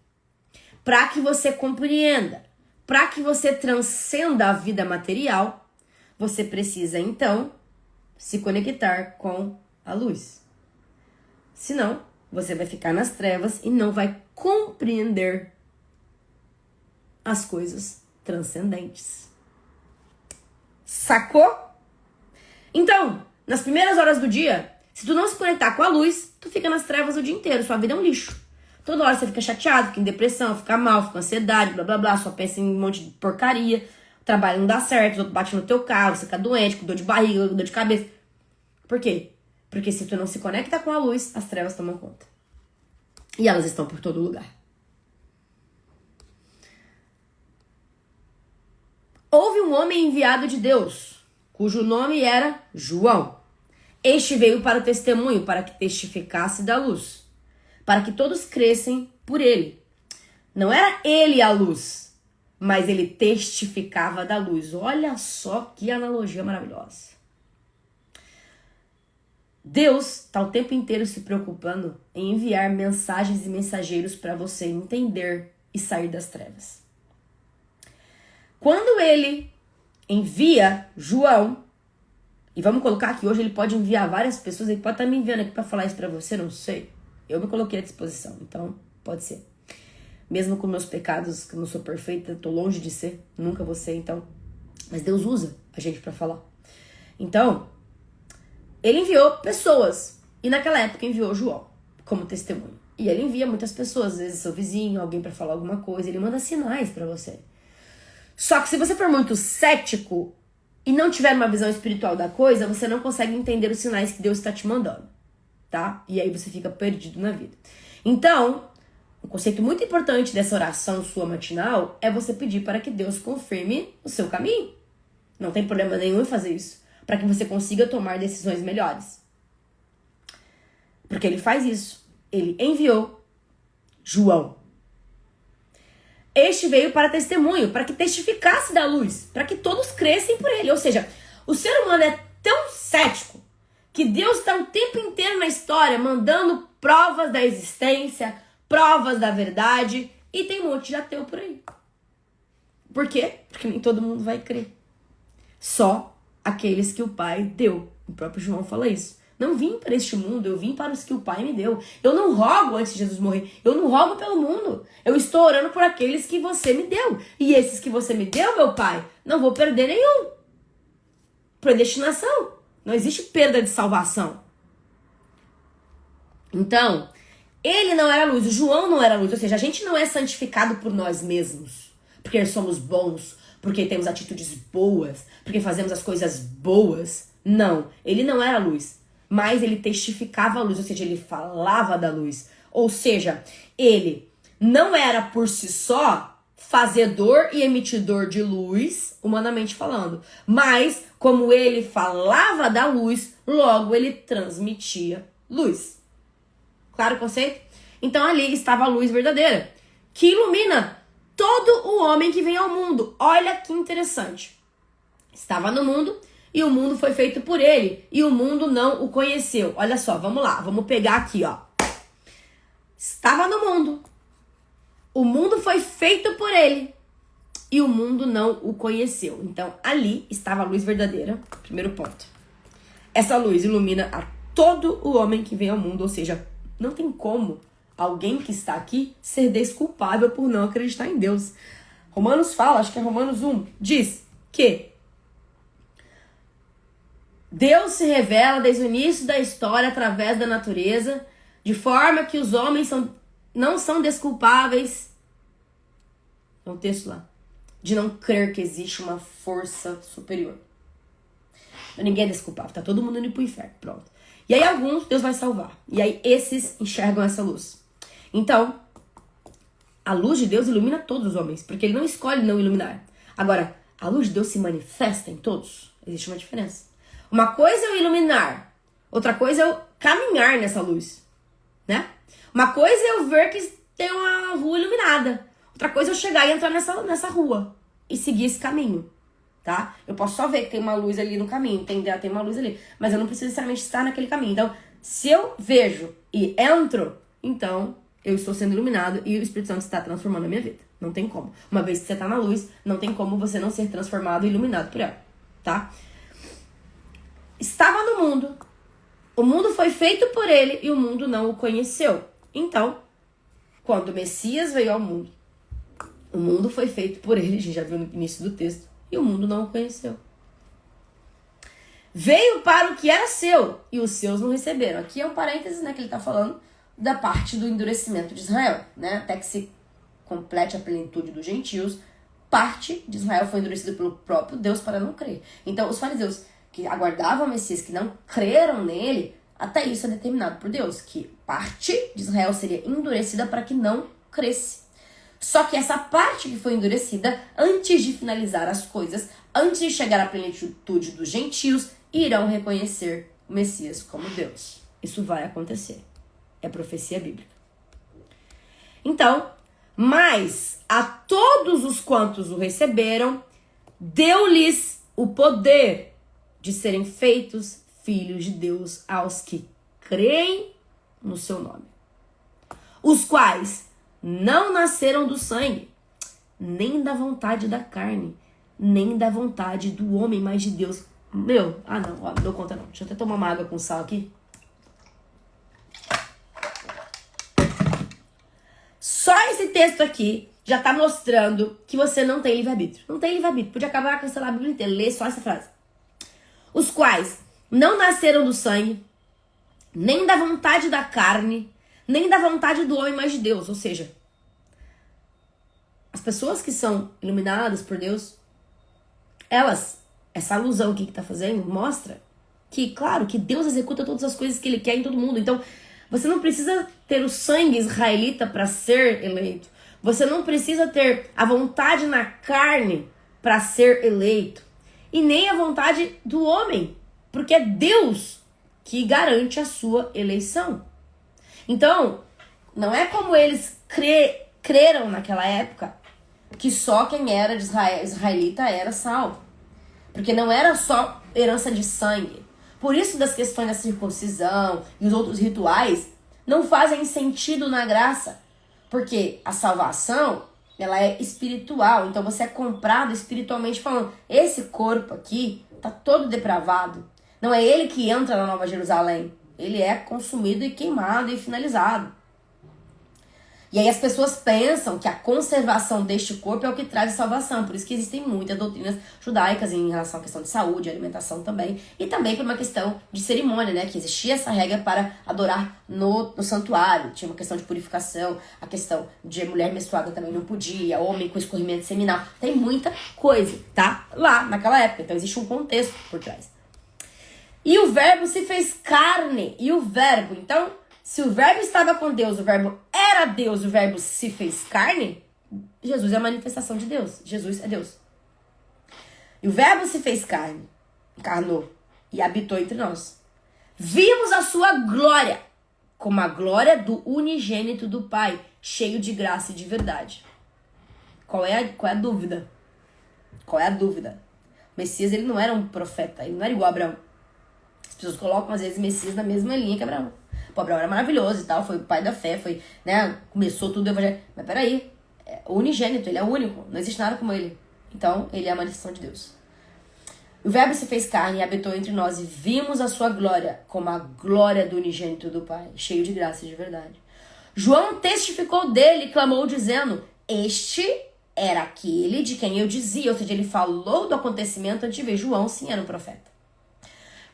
para que você compreenda, para que você transcenda a vida material, você precisa, então, se conectar com a luz. Senão, você vai ficar nas trevas e não vai compreender as coisas transcendentes. Sacou? Então, nas primeiras horas do dia, se tu não se conectar com a luz, tu fica nas trevas o dia inteiro. Sua vida é um lixo. Toda hora você fica chateado, fica em depressão, fica mal, fica com ansiedade, blá blá blá, só pensa em um monte de porcaria, o trabalho não dá certo, o outro bate no teu carro, você fica doente, com dor de barriga, com dor de cabeça. Por quê? Porque se tu não se conecta com a luz, as trevas tomam conta. E elas estão por todo lugar. Houve um homem enviado de Deus, cujo nome era João. Este veio para o testemunho, para que testificasse da luz, para que todos crescem por ele. Não era ele a luz, mas ele testificava da luz. Olha só que analogia maravilhosa. Deus está o tempo inteiro se preocupando em enviar mensagens e mensageiros para você entender e sair das trevas. Quando ele envia João, e vamos colocar que hoje ele pode enviar várias pessoas, ele pode estar me enviando aqui para falar isso para você, não sei. Eu me coloquei à disposição, então pode ser. Mesmo com meus pecados, que eu não sou perfeita, tô longe de ser, nunca vou ser, então. Mas Deus usa a gente para falar. Então, ele enviou pessoas, e naquela época enviou João como testemunho. E ele envia muitas pessoas, às vezes seu vizinho, alguém para falar alguma coisa, ele manda sinais para você. Só que se você for muito cético e não tiver uma visão espiritual da coisa, você não consegue entender os sinais que Deus está te mandando, tá? E aí você fica perdido na vida. Então, um conceito muito importante dessa oração sua matinal é você pedir para que Deus confirme o seu caminho. Não tem problema nenhum em fazer isso, para que você consiga tomar decisões melhores. Porque ele faz isso. Ele enviou João. Este veio para testemunho, para que testificasse da luz, para que todos crescem por ele. Ou seja, o ser humano é tão cético que Deus está o tempo inteiro na história mandando provas da existência, provas da verdade, e tem um monte de ateu por aí. Por quê? Porque nem todo mundo vai crer. Só aqueles que o Pai deu. O próprio João fala isso. Não vim para este mundo, eu vim para os que o Pai me deu. Eu não rogo antes de Jesus morrer. Eu não rogo pelo mundo. Eu estou orando por aqueles que você me deu. E esses que você me deu, meu Pai, não vou perder nenhum. Predestinação. Não existe perda de salvação. Então, ele não era luz, o João não era luz. Ou seja, a gente não é santificado por nós mesmos. Porque somos bons, porque temos atitudes boas, porque fazemos as coisas boas. Não, ele não era luz. Mas ele testificava a luz, ou seja, ele falava da luz. Ou seja, ele não era por si só fazedor e emitidor de luz, humanamente falando. Mas, como ele falava da luz, logo ele transmitia luz. Claro o conceito? Então ali estava a luz verdadeira, que ilumina todo o homem que vem ao mundo. Olha que interessante. Estava no mundo, e o mundo foi feito por ele, e o mundo não o conheceu. Olha só, vamos lá, vamos pegar aqui, ó. Estava no mundo, o mundo foi feito por ele, e o mundo não o conheceu. Então, ali estava a luz verdadeira, primeiro ponto. Essa luz ilumina a todo o homem que vem ao mundo, ou seja, não tem como alguém que está aqui ser desculpável por não acreditar em Deus. Romanos fala, acho que é Romanos 1, diz que Deus se revela desde o início da história através da natureza, de forma que os homens não são desculpáveis, é um texto lá, de não crer que existe uma força superior. Ninguém é desculpável, tá todo mundo indo pro inferno, pronto. E aí alguns Deus vai salvar, e aí esses enxergam essa luz. Então, a luz de Deus ilumina todos os homens, porque ele não escolhe não iluminar. Agora, a luz de Deus se manifesta em todos, existe uma diferença. Uma coisa é eu iluminar, outra coisa é eu caminhar nessa luz, né? Uma coisa é eu ver que tem uma rua iluminada, outra coisa é eu chegar e entrar nessa rua e seguir esse caminho, tá? Eu posso só ver que tem uma luz ali no caminho, entender? Tem uma luz ali, mas eu não preciso necessariamente estar naquele caminho. Então, se eu vejo e entro, então eu estou sendo iluminado e o Espírito Santo está transformando a minha vida. Não tem como. Uma vez que você está na luz, não tem como você não ser transformado e iluminado por ela, tá? Estava no mundo, o mundo foi feito por ele e o mundo não o conheceu. Então, quando o Messias veio ao mundo, o mundo foi feito por ele, a gente já viu no início do texto, e o mundo não o conheceu. Veio para o que era seu e os seus não receberam. Aqui é um parênteses, né, que ele está falando da parte do endurecimento de Israel, né? Até que se complete a plenitude dos gentios, parte de Israel foi endurecida pelo próprio Deus para não crer. Então, os fariseus que aguardavam o Messias, que não creram nele, até isso é determinado por Deus, que parte de Israel seria endurecida para que não cresce. Só que essa parte que foi endurecida, antes de finalizar as coisas, antes de chegar à plenitude dos gentios, irão reconhecer o Messias como Deus. Isso vai acontecer. É profecia bíblica. Então, mas a todos os quantos o receberam, deu-lhes o poder de serem feitos filhos de Deus aos que creem no seu nome. Os quais não nasceram do sangue, nem da vontade da carne, nem da vontade do homem, mas de Deus. Não dou conta não. Deixa eu até tomar uma água com sal aqui. Só esse texto aqui já tá mostrando que você não tem livre-arbítrio. Não tem livre-arbítrio. Podia acabar, cancelar a Bíblia inteira. Lê só essa frase. Os quais não nasceram do sangue, nem da vontade da carne, nem da vontade do homem, mas de Deus. Ou seja, as pessoas que são iluminadas por Deus, essa alusão aqui que tá fazendo, mostra que, claro, que Deus executa todas as coisas que Ele quer em todo mundo. Então, você não precisa ter o sangue israelita para ser eleito. Você não precisa ter a vontade na carne para ser eleito. E nem a vontade do homem. Porque é Deus que garante a sua eleição. Então, não é como eles creram naquela época que só quem era de israelita era salvo. Porque não era só herança de sangue. Por isso das questões da circuncisão e os outros rituais não fazem sentido na graça. Porque a salvação, ela é espiritual. Então você é comprado espiritualmente falando. Esse corpo aqui tá todo depravado. Não é ele que entra na Nova Jerusalém. Ele é consumido e queimado e finalizado. E aí as pessoas pensam que a conservação deste corpo é o que traz a salvação. Por isso que existem muitas doutrinas judaicas em relação à questão de saúde, alimentação também. E também por uma questão de cerimônia, né? Que existia essa regra para adorar no santuário. Tinha uma questão de purificação, a questão de mulher menstruada também não podia, homem com escorrimento seminal. Tem muita coisa, tá? Lá, naquela época. Então existe um contexto por trás. E o verbo se fez carne. E o verbo, então, se o verbo estava com Deus, o verbo era Deus, o verbo se fez carne, Jesus é a manifestação de Deus. Jesus é Deus. E o verbo se fez carne, encarnou e habitou entre nós. Vimos a sua glória, como a glória do unigênito do Pai, cheio de graça e de verdade. Qual é a dúvida? Qual é a dúvida? O Messias, ele não era um profeta, ele não era igual a Abraão. As pessoas colocam, às vezes, Messias na mesma linha que Abraão. O Abraão era maravilhoso e tal, foi o pai da fé, foi, né, começou tudo o evangelho. Mas peraí, o unigênito, ele é único, não existe nada como ele. Então, ele é a manifestação de Deus. O verbo se fez carne e habitou entre nós e vimos a sua glória, como a glória do unigênito do Pai, cheio de graça e de verdade. João testificou dele e clamou dizendo, este era aquele de quem eu dizia, ou seja, ele falou do acontecimento antes de ver. João, sim, era um profeta.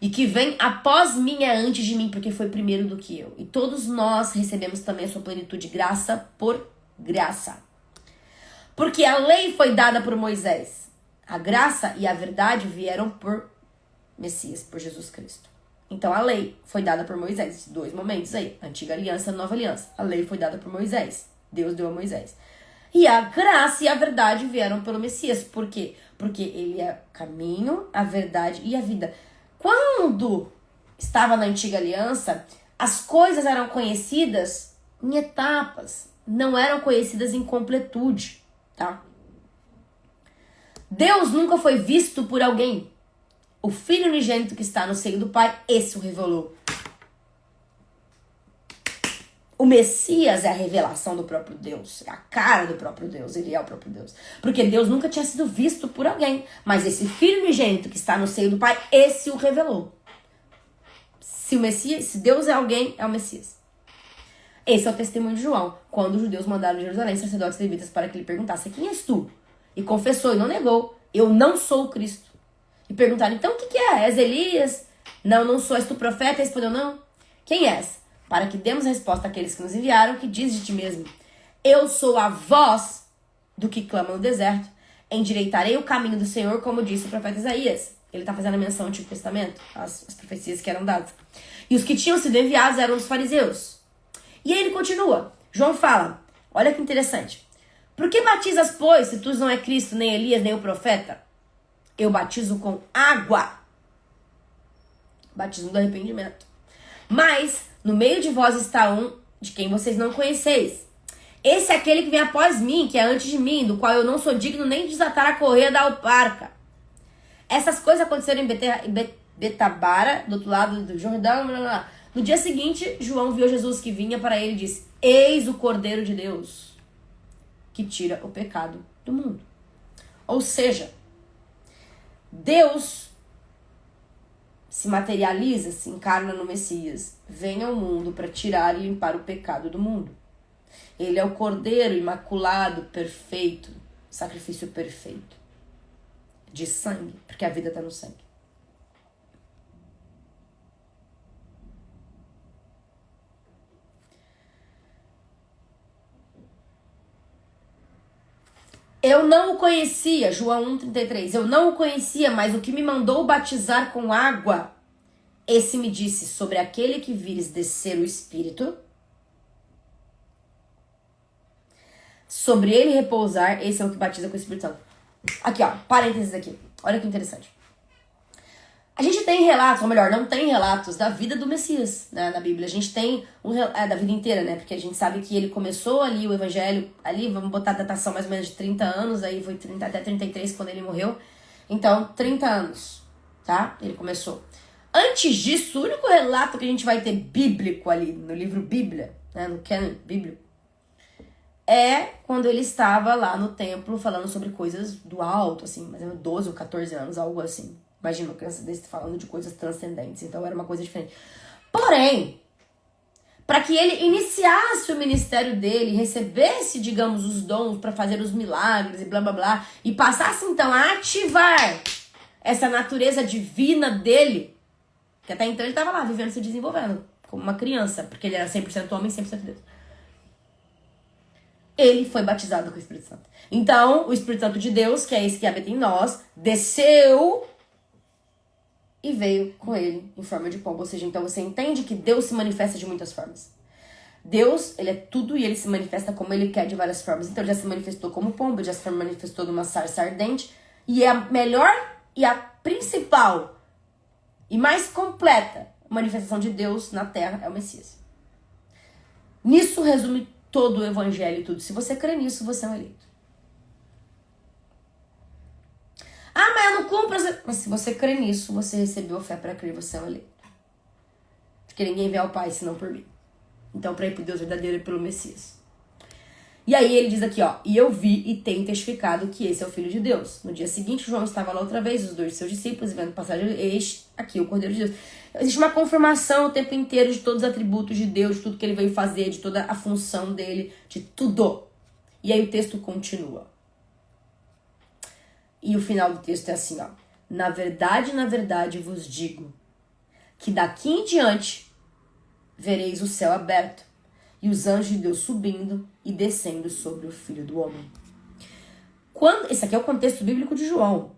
E que vem após mim é antes de mim, porque foi primeiro do que eu. E todos nós recebemos também a sua plenitude, graça por graça. Porque a lei foi dada por Moisés. A graça e a verdade vieram por Messias, por Jesus Cristo. Então a lei foi dada por Moisés. 2 momentos aí. Antiga aliança, nova aliança. A lei foi dada por Moisés. Deus deu a Moisés. E a graça e a verdade vieram pelo Messias. Por quê? Porque ele é o caminho, a verdade e a vida. Quando estava na antiga aliança, as coisas eram conhecidas em etapas, não eram conhecidas em completude, tá? Deus nunca foi visto por alguém. O Filho unigênito que está no seio do Pai, esse o revelou. O Messias é a revelação do próprio Deus, é a cara do próprio Deus, ele é o próprio Deus. Porque Deus nunca tinha sido visto por alguém, mas esse Filho unigênito que está no seio do Pai, esse o revelou. Se o Messias, se Deus é alguém, é o Messias. Esse é o testemunho de João, quando os judeus mandaram de Jerusalém sacerdotes e levitas para que ele perguntasse: quem és tu? E confessou e não negou: eu não sou o Cristo. E perguntaram: então o que é? És Elias? Não, não sou. És tu profeta? Ele respondeu: não. Quem és? Para que demos a resposta àqueles que nos enviaram, que diz de ti mesmo: eu sou a voz do que clama no deserto, endireitarei o caminho do Senhor, como disse o profeta Isaías. Ele está fazendo a menção ao Antigo Testamento, as profecias que eram dadas. E os que tinham sido enviados eram os fariseus. E aí ele continua. João fala, olha que interessante: por que batizas, pois, se tu não é Cristo, nem Elias, nem o profeta? Eu batizo com água. Batismo do arrependimento. Mas no meio de vós está um de quem vocês não conheceis. Esse é aquele que vem após mim, que é antes de mim, do qual eu não sou digno nem de desatar a correia da alparca. Essas coisas aconteceram em Betabara, do outro lado do Jordão. Blá, blá. No dia seguinte, João viu Jesus que vinha para ele e disse: eis o Cordeiro de Deus, que tira o pecado do mundo. Ou seja, Deus se materializa, se encarna no Messias, vem ao mundo para tirar e limpar o pecado do mundo. Ele é o Cordeiro imaculado, perfeito, sacrifício perfeito, de sangue, porque a vida está no sangue. Eu não o conhecia, João 1,33. Eu não o conhecia, mas o que me mandou batizar com água, esse me disse: sobre aquele que vires descer o Espírito, sobre ele repousar, esse é o que batiza com o Espírito Santo. Aqui, ó, parênteses aqui. Olha que interessante. A gente tem relatos, ou melhor, não tem relatos da vida do Messias, né, na Bíblia. A gente tem da vida inteira, né? Porque a gente sabe que ele começou ali o evangelho, ali, vamos botar a datação mais ou menos de 30 anos, aí foi 30 até 33 quando ele morreu. Então, 30 anos, tá? Ele começou. Antes disso, o único relato que a gente vai ter bíblico ali, no livro Bíblia, né, no canon bíblico, é quando ele estava lá no templo falando sobre coisas do alto, assim, mais ou menos 12 ou 14 anos, algo assim. Imagina uma criança desse falando de coisas transcendentes, então era uma coisa diferente. Porém, para que ele iniciasse o ministério dele, recebesse, digamos, os dons para fazer os milagres e blá blá blá, e passasse então a ativar essa natureza divina dele, que até então ele estava lá vivendo, se desenvolvendo, como uma criança, porque ele era 100% homem e 100% Deus. Ele foi batizado com o Espírito Santo. Então, o Espírito Santo de Deus, que é esse que habita em nós, desceu e veio com ele em forma de pomba. Ou seja, então você entende que Deus se manifesta de muitas formas. Deus, ele é tudo e ele se manifesta como ele quer de várias formas. Então ele já se manifestou como pomba, já se manifestou numa sarça ardente. E a melhor e a principal e mais completa manifestação de Deus na Terra é o Messias. Nisso resume todo o evangelho e tudo. Se você crê nisso, você é um eleito. Ah, mas eu não cumpro. Mas se você crê nisso, você recebeu a fé para crer, você é um eleito. Porque ninguém vê ao Pai senão por mim. Então, para ir pro Deus verdadeiro é pelo Messias. E aí ele diz aqui, ó: e eu vi e tenho testificado que esse é o Filho de Deus. No dia seguinte, João estava lá outra vez, os dois de seus discípulos, e vendo passar eis aqui o Cordeiro de Deus. Existe uma confirmação o tempo inteiro de todos os atributos de Deus, de tudo que ele veio fazer, de toda a função dele, de tudo. E aí o texto continua. E o final do texto é assim, ó: na verdade vos digo, que daqui em diante vereis o céu aberto e os anjos de Deus subindo e descendo sobre o Filho do Homem. Esse aqui é o contexto bíblico de João.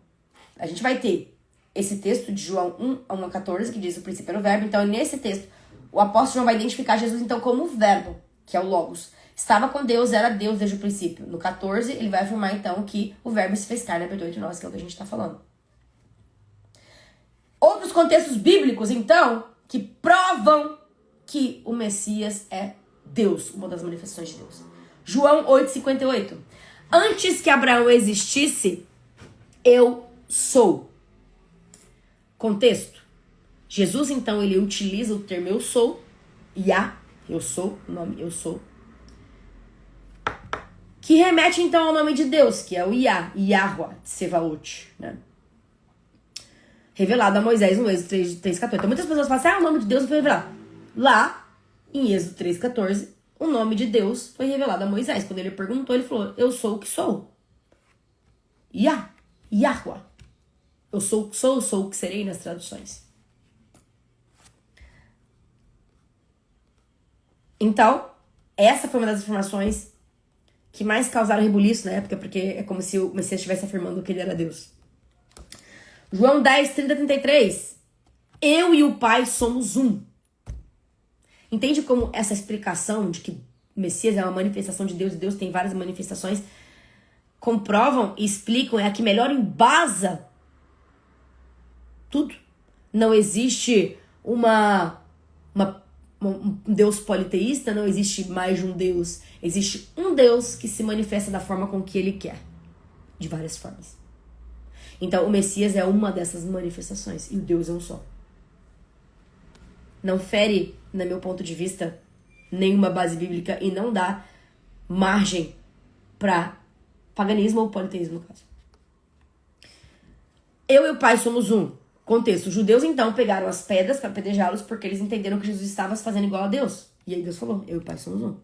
A gente vai ter esse texto de João 1:14, que diz: o princípio era o verbo. Então, nesse texto, o apóstolo João vai identificar Jesus então como o verbo, que é o Logos. Estava com Deus, era Deus desde o princípio. No 14, ele vai afirmar então que o verbo se fez carne e habitou entre nós, que é o que a gente está falando. Outros contextos bíblicos, então, que provam que o Messias é Deus, uma das manifestações de Deus. João 8,58. Antes que Abraão existisse, eu sou. Contexto. Jesus, então, ele utiliza o termo eu sou, eu sou, o nome eu sou, que remete, então, ao nome de Deus, que é o Yahweh, Tsevaot, né? Revelado a Moisés no Êxodo 3,14. Então, muitas pessoas falam assim, o nome de Deus foi revelado. Lá, em Êxodo 3,14, o nome de Deus foi revelado a Moisés. Quando ele perguntou, ele falou, eu sou o que sou. Yahweh. Eu sou o que serei nas traduções. Então, essa foi uma das afirmações que mais causaram rebuliço na época, porque é como se o Messias estivesse afirmando que ele era Deus. João 10, 30, 33. Eu e o Pai somos um. Entende como essa explicação de que o Messias é uma manifestação de Deus e Deus tem várias manifestações comprovam e explicam, é a que melhor embasa tudo. Não existe um Deus politeísta, não existe mais de um Deus. Existe um Deus que se manifesta da forma com que ele quer. De várias formas. Então, o Messias é uma dessas manifestações. E o Deus é um só. Não fere, no meu ponto de vista, nenhuma base bíblica e não dá margem para paganismo ou politeísmo, no caso. Eu e o Pai somos um. Contexto. Os judeus, então, pegaram as pedras para apedrejá-los porque eles entenderam que Jesus estava se fazendo igual a Deus. E aí Deus falou, eu e o Pai somos um.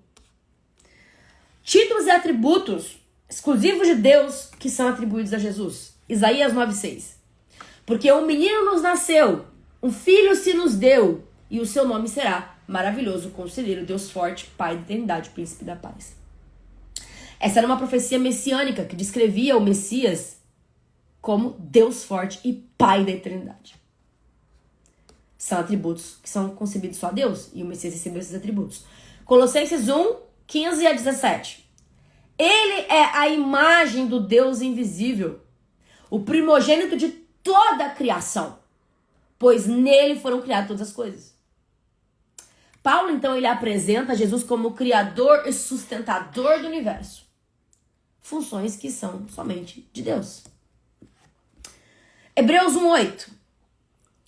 Títulos e atributos exclusivos de Deus que são atribuídos a Jesus. Isaías 9,6. Porque um menino nos nasceu, um filho se nos deu, e o seu nome será Maravilhoso, Conselheiro, Deus Forte, Pai da Eternidade, Príncipe da Paz. Essa era uma profecia messiânica que descrevia o Messias como Deus Forte e Pai da Eternidade. São atributos que são concebidos só a Deus, e o Messias recebeu esses atributos. Colossenses 1, 15 a 17. Ele é a imagem do Deus invisível, o primogênito de toda a criação, pois nele foram criadas todas as coisas. Paulo, então, ele apresenta Jesus como o criador e sustentador do universo. Funções que são somente de Deus. Hebreus 1:8.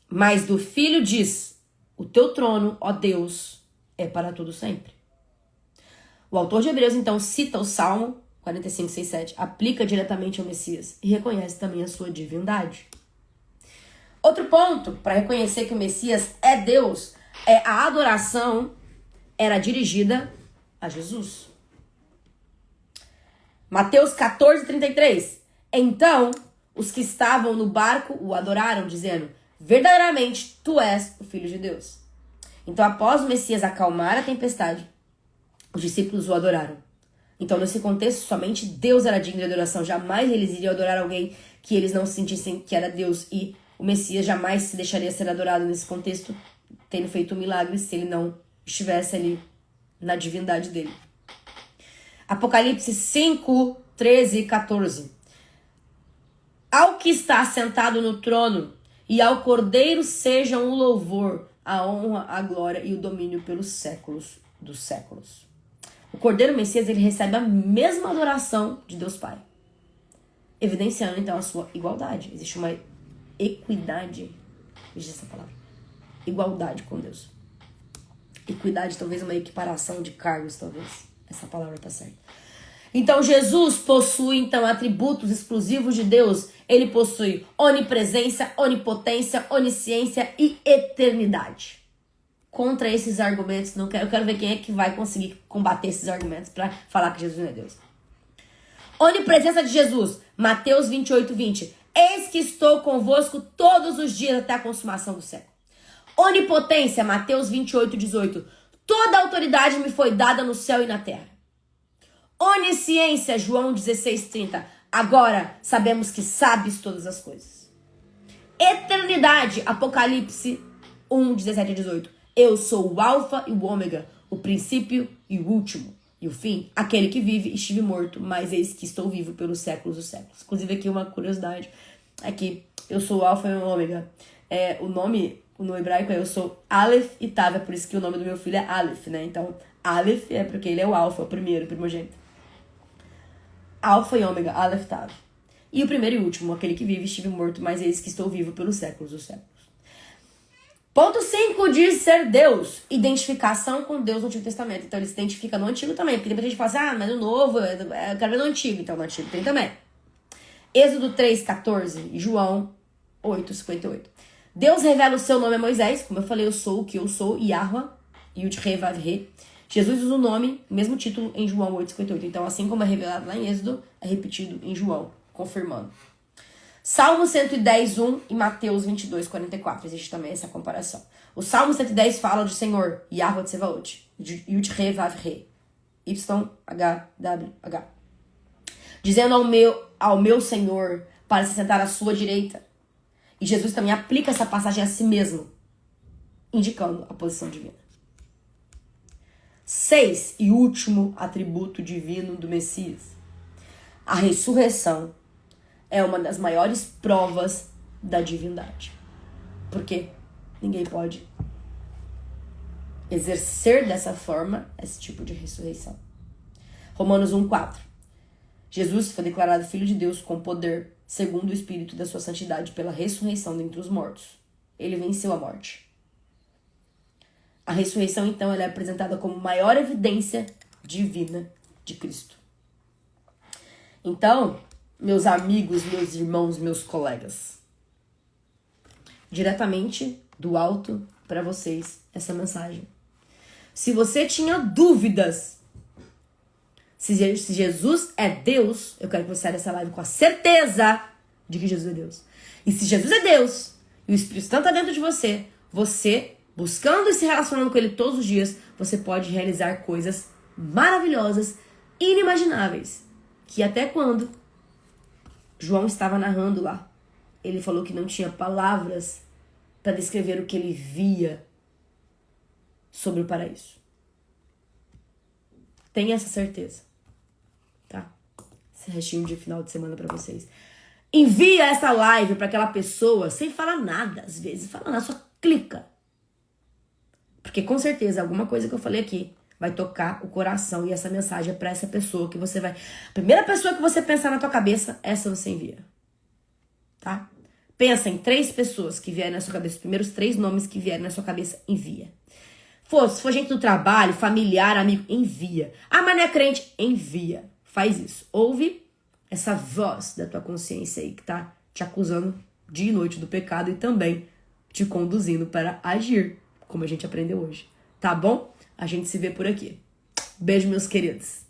Mas do Filho diz, o teu trono, ó Deus, é para todo sempre. O autor de Hebreus, então, cita o Salmo 45:6-7, aplica diretamente ao Messias e reconhece também a sua divindade. Outro ponto para reconhecer que o Messias é Deus é a adoração era dirigida a Jesus. Mateus 14:33. Então, os que estavam no barco o adoraram, dizendo, verdadeiramente, tu és o Filho de Deus. Então, após o Messias acalmar a tempestade, os discípulos o adoraram. Então, nesse contexto, somente Deus era digno de adoração. Jamais eles iriam adorar alguém que eles não sentissem que era Deus. E o Messias jamais se deixaria ser adorado nesse contexto, tendo feito um milagre, se ele não estivesse ali na divindade dele. Apocalipse 5, 13 e 14. Ao que está sentado no trono e ao Cordeiro sejam o louvor, a honra, a glória e o domínio pelos séculos dos séculos. O Cordeiro Messias, ele recebe a mesma adoração de Deus Pai, evidenciando então a sua igualdade. Existe uma equidade, existe essa palavra, igualdade com Deus. Equidade, talvez uma equiparação de cargos, talvez. Essa palavra tá certa. Então, Jesus possui, então, atributos exclusivos de Deus. Ele possui onipresença, onipotência, onisciência e eternidade. Contra esses argumentos, eu quero ver quem é que vai conseguir combater esses argumentos para falar que Jesus não é Deus. Onipresença de Jesus, Mateus 28:20. Eis que estou convosco todos os dias até a consumação do século. Onipotência, Mateus 28:18. Toda autoridade me foi dada no céu e na terra. Onisciência, João 16:30. Agora sabemos que sabes todas as coisas. Eternidade, Apocalipse 1:17-18. Eu sou o alfa e o ômega, o princípio e o último, e o fim. Aquele que vive, estive morto, mas eis que estou vivo pelos séculos dos séculos. Inclusive aqui uma curiosidade é que Eu sou o alfa e o ômega. O nome no hebraico é eu sou Aleph e Tav, é por isso que o nome do meu filho é Aleph, né? Então, Aleph é porque ele é o alfa, o primeiro, o primogênito. Alfa e ômega, Aleph, Tav. E o primeiro e último, aquele que vive, estive morto, mas eis que estou vivo pelos séculos dos séculos. Ponto 5 diz ser Deus. Identificação com Deus no Antigo Testamento. Então ele se identifica no Antigo também. Porque depois a gente fala assim, mas no Novo, eu quero ver no Antigo. Então no Antigo tem também. Êxodo 3:14 e João 8:58. Deus revela o seu nome a Moisés. Como eu falei, eu sou o que eu sou. Yahweh, Yud-He, Vav-He. Jesus usa o nome, mesmo título, em João 8:58. Então assim como é revelado lá em Êxodo, é repetido em João, confirmando. Salmo 110:1 e Mateus 22:44. Existe também essa comparação. O Salmo 110 fala do Senhor, Yahweh Tsevaot, Yud-He, Vav-He, YHWH. Dizendo ao meu Senhor para se sentar à sua direita. E Jesus também aplica essa passagem a si mesmo, indicando a posição divina. 6 e último atributo divino do Messias. A ressurreição é uma das maiores provas da divindade. Porque ninguém pode exercer dessa forma esse tipo de ressurreição. Romanos 1:4. Jesus foi declarado Filho de Deus com poder, segundo o Espírito da sua santidade, pela ressurreição dentre os mortos. Ele venceu a morte. A ressurreição, então, ela é apresentada como maior evidência divina de Cristo. Então, meus amigos, meus irmãos, meus colegas, diretamente do alto para vocês essa mensagem. Se você tinha dúvidas se Jesus é Deus, eu quero que você saia dessa live com a certeza de que Jesus é Deus. E se Jesus é Deus e o Espírito Santo está dentro de você, você, buscando e se relacionando com Ele todos os dias, você pode realizar coisas maravilhosas, inimagináveis, que até quando João estava narrando lá, ele falou que não tinha palavras para descrever o que ele via sobre o paraíso. Tenha essa certeza, tá? Esse restinho de final de semana para vocês. Envia essa live para aquela pessoa sem falar nada, às vezes. Fala nada, só clica. Porque com certeza alguma coisa que eu falei aqui vai tocar o coração e essa mensagem é para essa pessoa que você vai... A primeira pessoa que você pensar na tua cabeça, essa você envia. Tá? Pensa em 3 pessoas que vierem na sua cabeça. Os primeiros 3 nomes que vierem na sua cabeça, envia. Se for gente do trabalho, familiar, amigo, envia. Ah, mas não é crente? Envia. Faz isso. Ouve essa voz da tua consciência aí que tá te acusando dia e noite do pecado e também te conduzindo para agir, como a gente aprendeu hoje. Tá bom? A gente se vê por aqui. Beijo, meus queridos.